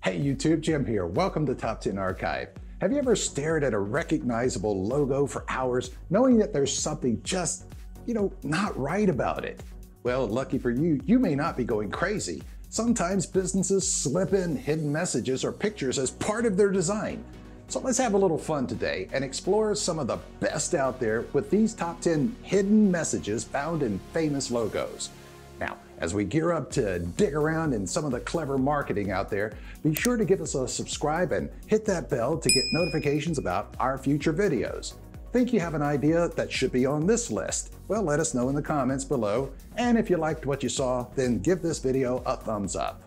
Hey YouTube, Jim here. Welcome to Top 10 Archive. Have you ever stared at a recognizable logo for hours knowing that there's something just, not right about it? Well, lucky for you, you may not be going crazy. Sometimes businesses slip in hidden messages or pictures as part of their design. So let's have a little fun today and explore some of the best out there with these top 10 hidden messages found in famous logos. Now, as we gear up to dig around in some of the clever marketing out there, be sure to give us a subscribe and hit that bell to get notifications about our future videos. Think you have an idea that should be on this list? Well, let us know in the comments below, and if you liked what you saw, then give this video a thumbs up.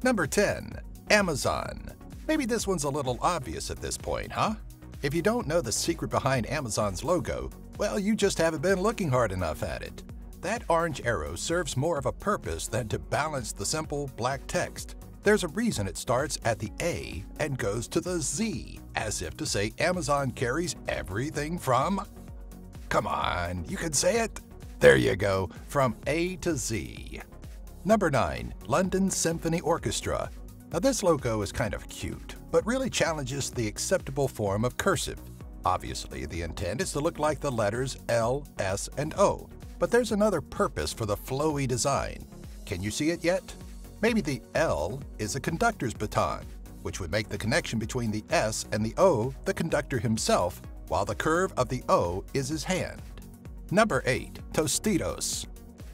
Number 10. Amazon. Maybe this one's a little obvious at this point, huh? If you don't know the secret behind Amazon's logo, well, you just haven't been looking hard enough at it. That orange arrow serves more of a purpose than to balance the simple black text. There's a reason it starts at the A and goes to the Z, as if to say Amazon carries everything from… Come on, you can say it! There you go, from A to Z. Number 9. London Symphony Orchestra. Now this logo is kind of cute, but really challenges the acceptable form of cursive. Obviously, the intent is to look like the letters L, S, and O. But there's another purpose for the flowy design. Can you see it yet? Maybe the L is a conductor's baton, which would make the connection between the S and the O the conductor himself, while the curve of the O is his hand. Number 8. Tostitos.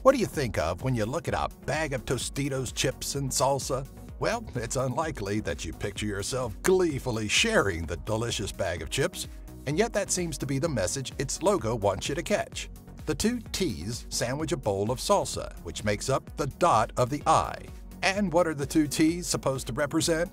What do you think of when you look at a bag of Tostitos chips and salsa? Well, it's unlikely that you picture yourself gleefully sharing the delicious bag of chips, and yet that seems to be the message its logo wants you to catch. The two T's sandwich a bowl of salsa, which makes up the dot of the I. And what are the two T's supposed to represent?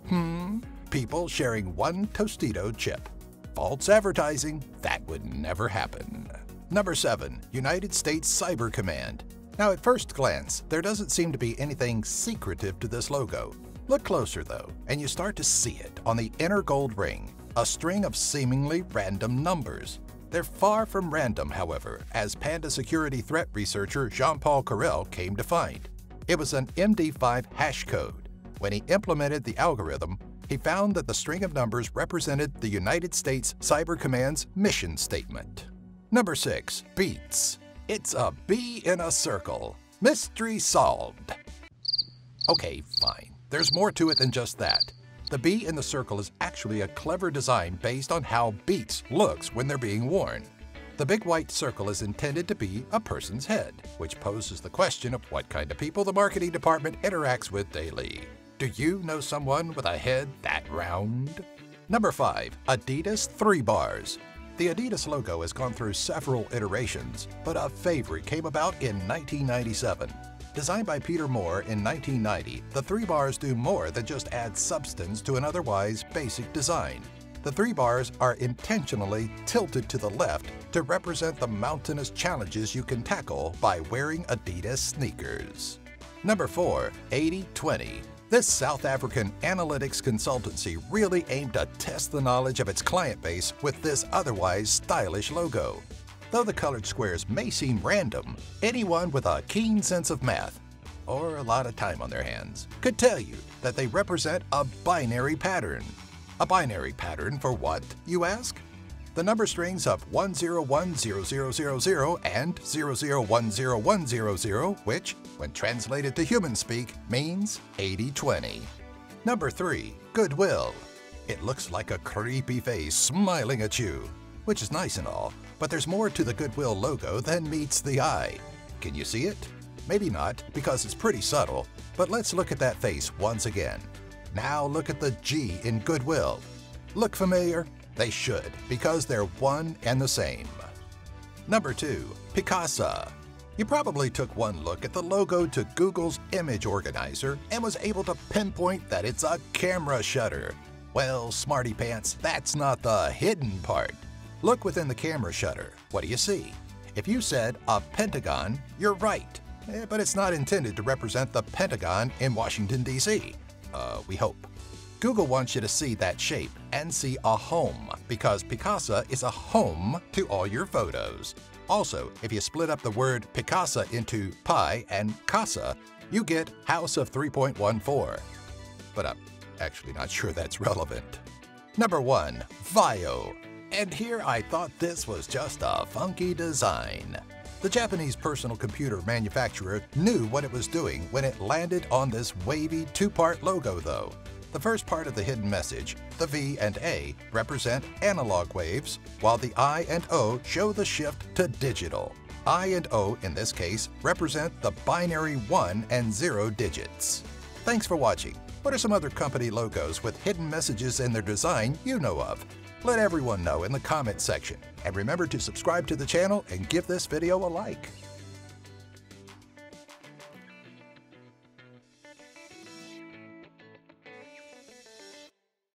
People sharing one Tostito chip. False advertising. That would never happen. Number 7. United States Cyber Command. Now at first glance, there doesn't seem to be anything secretive to this logo. Look closer though, and you start to see it on the inner gold ring, a string of seemingly random numbers. They're far from random, however, as Panda security threat researcher Jean-Paul Carrel came to find. It was an MD5 hash code. When he implemented the algorithm, he found that the string of numbers represented the United States Cyber Command's mission statement. Number 6. Beats. It's a B in a circle. Mystery solved. Okay, fine. There's more to it than just that. The B in the circle is actually a clever design based on how Beats looks when they're being worn. The big white circle is intended to be a person's head, which poses the question of what kind of people the marketing department interacts with daily. Do you know someone with a head that round? Number 5. Adidas 3 bars. The Adidas logo has gone through several iterations, but a favorite came about in 1997. Designed by Peter Moore in 1990, the 3 bars do more than just add substance to an otherwise basic design. The 3 bars are intentionally tilted to the left to represent the mountainous challenges you can tackle by wearing Adidas sneakers. Number 4. 80/20. This South African analytics consultancy really aimed to test the knowledge of its client base with this otherwise stylish logo. Though the colored squares may seem random, anyone with a keen sense of math, or a lot of time on their hands, could tell you that they represent a binary pattern. A binary pattern for what, you ask? The number strings of 1010000 and 0010100, which, when translated to human speak, means 80/20. Number 3. Goodwill. It looks like a creepy face smiling at you, which is nice and all, but there's more to the Goodwill logo than meets the eye. Can you see it? Maybe not, because it's pretty subtle, but let's look at that face once again. Now look at the G in Goodwill. Look familiar? They should, because they're one and the same. Number 2. Picasa. You probably took one look at the logo to Google's image organizer and was able to pinpoint that it's a camera shutter. Well, smarty pants, that's not the hidden part. Look within the camera shutter. What do you see? If you said a pentagon, you're right. But it's not intended to represent the Pentagon in Washington, D.C. We hope. Google wants you to see that shape and see a home, because Picasa is a home to all your photos. Also, if you split up the word Picasa into pi and casa, you get House of 3.14. But Actually, not sure that's relevant. Number 1. Vaio. And here I thought this was just a funky design. The Japanese personal computer manufacturer knew what it was doing when it landed on this wavy two-part logo though. The first part of the hidden message, the V and A, represent analog waves, while the I and O show the shift to digital. I and O, in this case, represent the binary 1 and 0 digits. Thanks for watching. What are some other company logos with hidden messages in their design you know of? Let everyone know in the comments section. And remember to subscribe to the channel and give this video a like.